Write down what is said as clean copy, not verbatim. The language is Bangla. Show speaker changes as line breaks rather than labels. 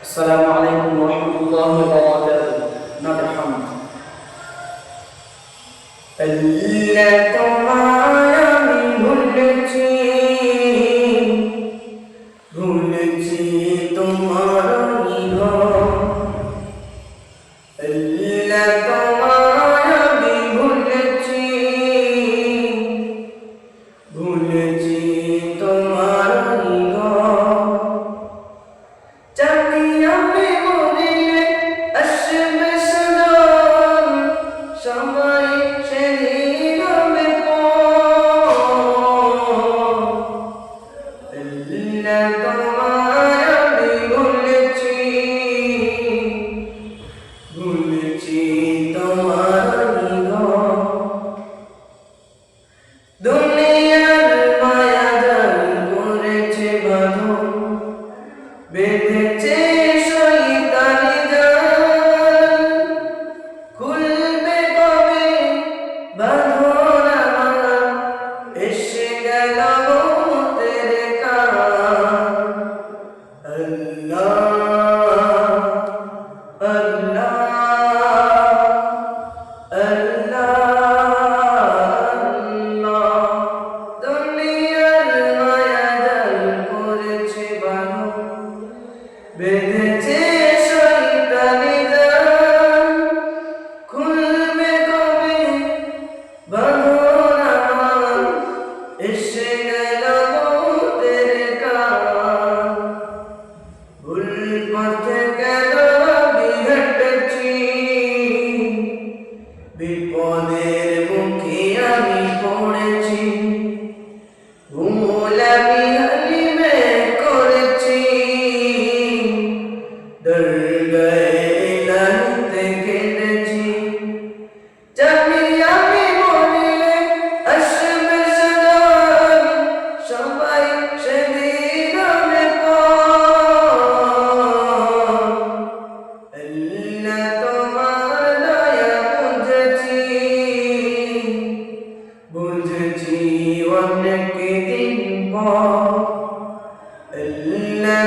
আসসালামু আলাইকুম ওয়া রাহমাতুল্লাহি ওয়া বারাকাতুহু। Not a hum. আল্লাহ তোমায় আমি ভুলেছি, ভুলেছি তোমার নিধন। আল্লাহ তোমায় আমি ভুলেছি, ভুলেছি তোমার নিধন। জানি আমি মরিলে আসবে সদন, সময় সেদিন হবে পর। আল্লাহ তোমায় আমি ভুলেছি, ভুলেছি তোমার নিধন। দুনিয়ার মায়া জাল করেছে বাঁধন, বেঁধেছে শয়তানি জাল। খুলবে কবে বাঁধন আমার, এসে গেল মৌতের কাল। আল্লাহ আল্লাহ আল্লাহ, দুনিয়ার মায়া জাল করেছে বাঁধন, বেঁধেছে শয়তানি জাল। খুলবে কবে বাঁধন আমার, এসে গেল মৌতের কাল। ভুল পথে কেন আমি হেঁটেছি, বিপদের মুখে আমি পড়েছি। ভুল আমি হালিমে করেছি, দরগায়ে ইলাহিতে কেঁদেছি। জানি আমি মরিলে আসবে সদন, সবাই সেদিন হবে পর। আল্লাহ তোমার দয়া বুঝেছি, বুঝেছি অনেক দিন পর। আল্লাহ